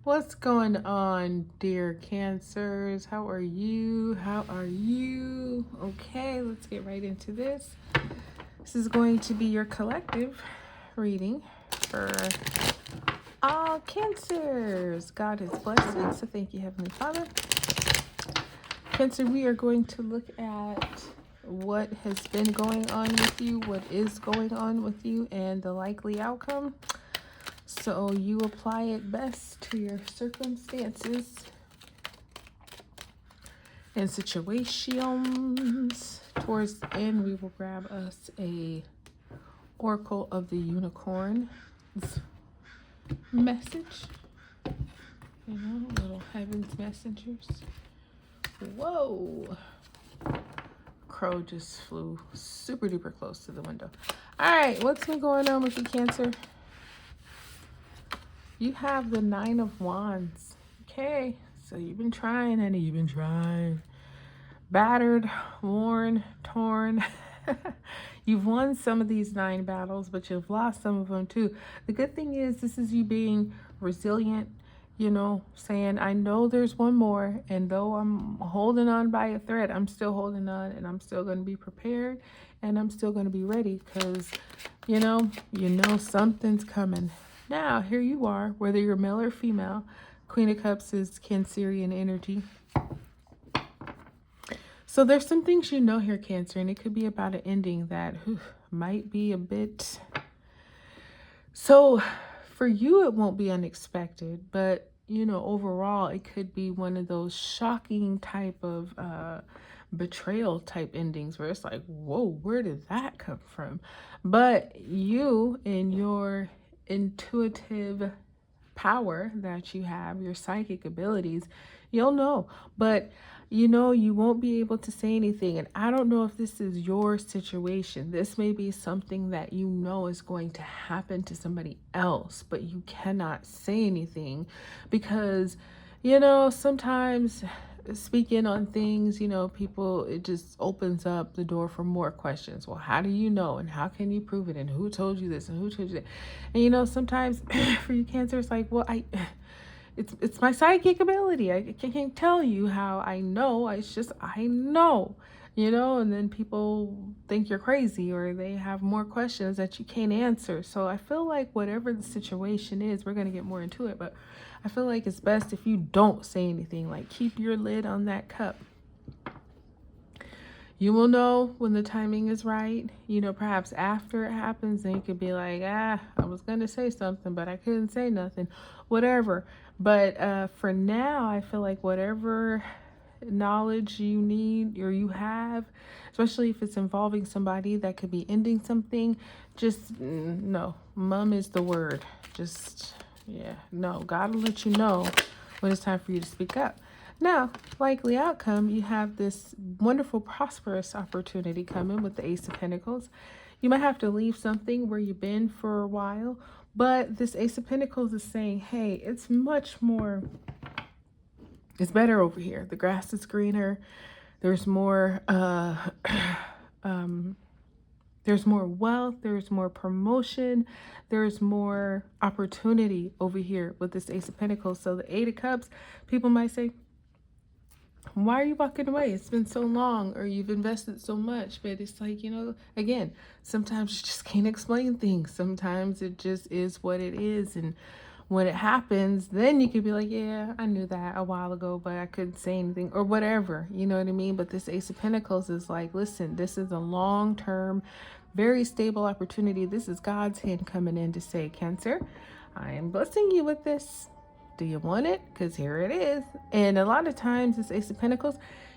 What's going on, dear Cancers? How are you? How are you? Okay, let's get right into this. This is going to be your collective reading for all Cancers. God is blessing, so thank you, Heavenly Father. Cancer, we are going to look at what has been going on with you, what is going on with you, and the likely outcome. So you apply it best to your circumstances and situations. Towards the end, we will grab us a Oracle of the Unicorn message. You know, little heaven's messengers. Whoa. Crow just flew super duper close to the window. All right, what's been going on with you, Cancer? You have the Nine of Wands. Okay, so you've been trying, honey. You've been trying. Battered, worn, torn. You've won some of these 9 battles, but you've lost some of them too. The good thing is this is you being resilient, you know, saying, I know there's one more, and though I'm holding on by a thread, I'm still holding on, and I'm still going to be prepared, and I'm still going to be ready because, you know something's coming. Now, here you are, whether you're male or female. Queen of Cups is Cancerian energy. So there's some things you know here, Cancer, and it could be about an ending that might be a bit... So for you, it won't be unexpected, but, you know, overall, it could be one of those shocking type of betrayal type endings where it's like, whoa, where did that come from? But you, in your intuitive power that you have, your psychic abilities, you'll know. But you know, you won't be able to say anything. And I don't know if this is your situation. This may be something that you know is going to happen to somebody else, but you cannot say anything because, you know, sometimes speaking on things, you know, people, it just opens up the door for more questions. Well, how do you know? And how can you prove it? And who told you this? And who told you that? And, you know, sometimes for you, Cancer, it's like, well, it's my psychic ability. I can't tell you how I know. It's just I know, you know, and then people think you're crazy or they have more questions that you can't answer. So I feel like whatever the situation is, we're going to get more into it, but I feel like it's best if you don't say anything. Like, keep your lid on that cup. You will know when the timing is right. You know, perhaps after it happens, then you could be like, I was going to say something, but I couldn't say nothing, whatever. But for now, I feel like whatever knowledge you need or you have, especially if it's involving somebody that could be ending something, just no. Mum is the word. Just, yeah, no. God will let you know when it's time for you to speak up. Now, likely outcome, you have this wonderful, prosperous opportunity coming with the Ace of Pentacles. You might have to leave something where you've been for a while, but this Ace of Pentacles is saying, hey, it's much more, it's better over here. The grass is greener. There's more, there's more wealth, there's more promotion, there's more opportunity over here with this Ace of Pentacles. So the Eight of Cups, people might say, why are you walking away? It's been so long, or you've invested so much. But it's like, you know, again, sometimes you just can't explain things. Sometimes it just is what it is. And when it happens, then you could be like, yeah, I knew that a while ago, but I couldn't say anything or whatever. You know what I mean? But this Ace of Pentacles is like, listen, this is a long-term, very stable opportunity. This is God's hand coming in to say, Cancer, I am blessing you with this. Do you want it? Because here it is. And a lot of times this Ace of Pentacles,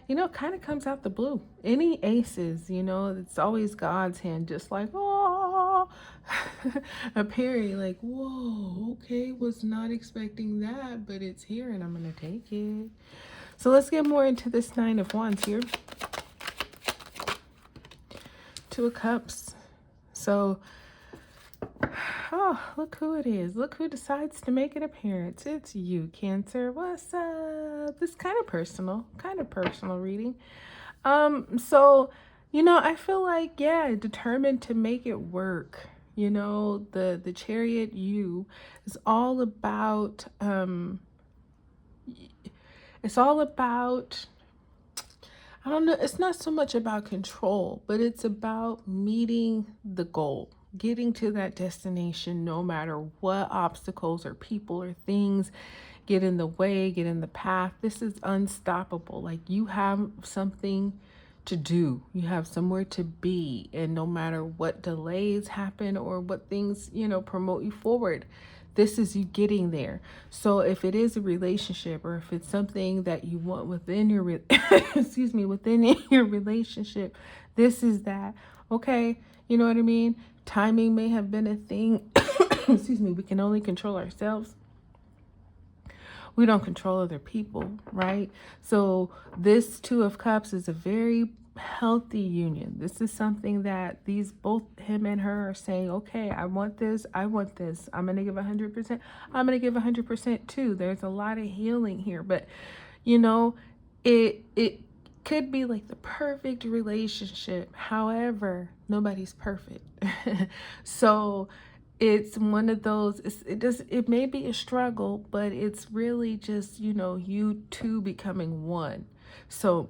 you know, kind of comes out the blue. Any aces, you know, it's always God's hand, just like, oh, appearing like, whoa, okay, was not expecting that, but it's here and I'm going to take it. So let's get more into this Nine of Wands here. Two of Cups. So, oh, look who it is. Look who decides to make an appearance. It's you, Cancer. What's up? This kind of personal reading. So, you know, I feel like, yeah, determined to make it work. You know, the Chariot you is all about It's all about, I don't know, it's not so much about control, but it's about meeting the goal, getting to that destination no matter what obstacles or people or things get in the way, get in the path. This is unstoppable. Like, you have something to do, you have somewhere to be, and no matter what delays happen or what things, promote you forward, this is you getting there. So if it is a relationship, or if it's something that you want within your excuse me, within your relationship, this is that. Okay, you know what I mean? Timing may have been a thing. Excuse me. We can only control ourselves. We don't control other people, right? So this Two of Cups is a very healthy union. This is something that these, both him and her, are saying, okay, I want this, I'm going to give 100%. I'm going to give 100% too. There's a lot of healing here, but it could be like the perfect relationship. However, nobody's perfect. So it's one of those, it may be a struggle, but it's really just, you two becoming one. So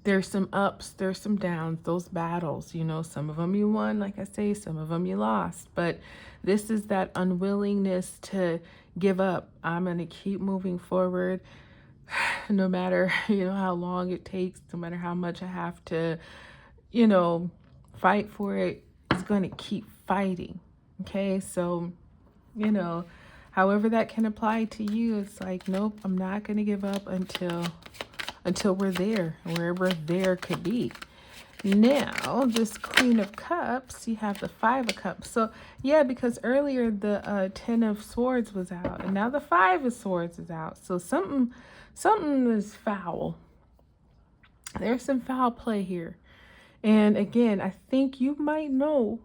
there's some ups, there's some downs, those battles, some of them you won, like I say, some of them you lost, but this is that unwillingness to give up. I'm going to keep moving forward no matter, how long it takes, no matter how much I have to, fight for it. It's going to keep fighting. Okay. So, however that can apply to you, it's like, nope, I'm not going to give up until we're there, wherever there could be. Now, this Queen of Cups, you have the Five of Cups. So, yeah, because earlier the Ten of Swords was out, and now the Five of Swords is out. So something is foul. There's some foul play here. And again, I think you might know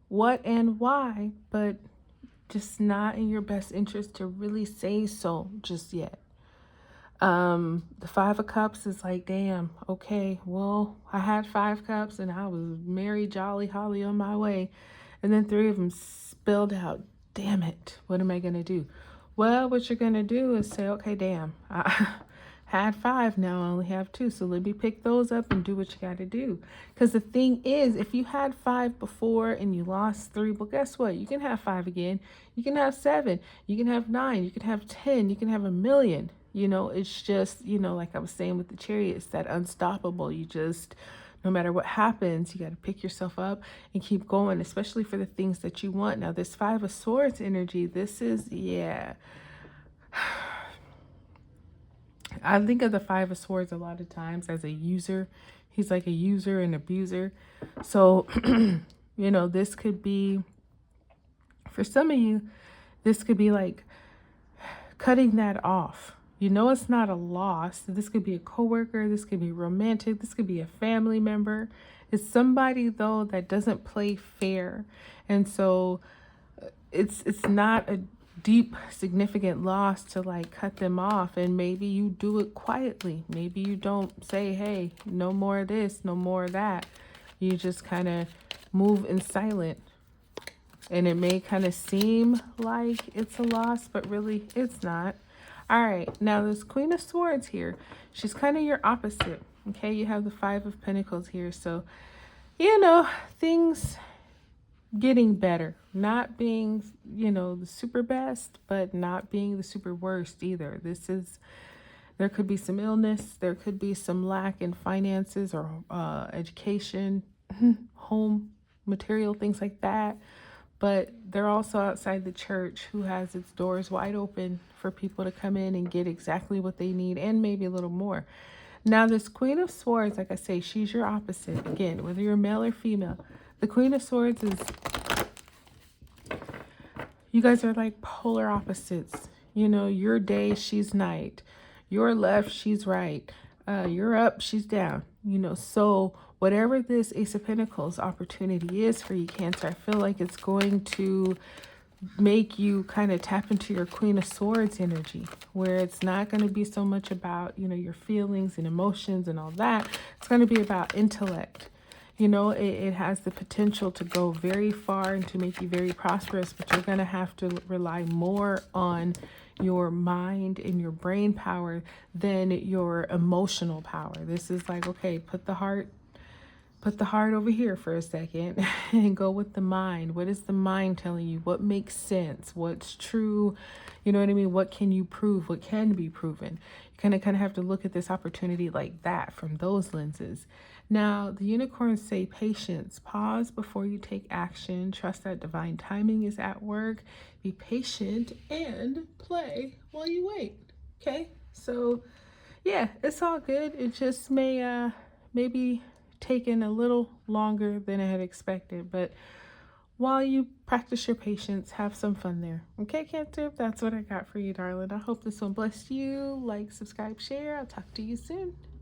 what and why, but just not in your best interest to really say so just yet. The Five of Cups is like, damn, okay, well, I had 5 cups and I was merry, jolly, holly on my way. And then 3 of them spilled out. Damn it. What am I going to do? Well, what you're going to do is say, okay, damn, I had 5, now I only have 2. So let me pick those up and do what you got to do. Because the thing is, if you had 5 before and you lost 3, well, guess what? You can have 5 again. You can have 7. You can have 9. You can have 10. You can have 1,000,000. It's just, like I was saying with the Chariot, it's that unstoppable. You just, no matter what happens, you got to pick yourself up and keep going, especially for the things that you want. Now, this Five of Swords energy, this is, yeah. I think of the Five of Swords a lot of times as a user. He's like a user and abuser. So, this could be, for some of you, this could be like cutting that off. It's not a loss. This could be a coworker. This could be romantic. This could be a family member. It's somebody, though, that doesn't play fair. And so it's not a deep, significant loss to like cut them off. And maybe you do it quietly. Maybe you don't say, hey, no more of this, no more of that. You just kind of move in silent. And it may kind of seem like it's a loss, but really it's not. All right, now this Queen of Swords here, she's kind of your opposite, okay? You have the Five of Pentacles here, so, things getting better. Not being, the super best, but not being the super worst either. There could be some illness, there could be some lack in finances or education, home, material, things like that. But they're also outside the church, who has its doors wide open for people to come in and get exactly what they need and maybe a little more. Now, this Queen of Swords, like I say, she's your opposite. Again, whether you're male or female, the Queen of Swords is, you guys are like polar opposites. Your day, she's night. You're left, she's right. You're up, she's down. So whatever this Ace of Pentacles opportunity is for you, Cancer, I feel like it's going to make you kind of tap into your Queen of Swords energy, where it's not going to be so much about, your feelings and emotions and all that. It's going to be about intellect. You know, it has the potential to go very far and to make you very prosperous, but you're going to have to rely more on your mind and your brain power than your emotional power. This is like, okay, put the heart over here for a second and go with the mind. What is the mind telling you? What makes sense? What's true? You know what I mean? What can you prove? What can be proven? You kind of have to look at this opportunity like that from those lenses. Now, the unicorns say patience. Pause before you take action. Trust that divine timing is at work. Be patient and play while you wait. Okay? So, yeah, it's all good. It just may maybe taken a little longer than I had expected, but while you practice your patience, have some fun there. Okay, Cancer, that's what I got for you, darling. I hope this one blessed you. Like, subscribe, share. I'll talk to you soon.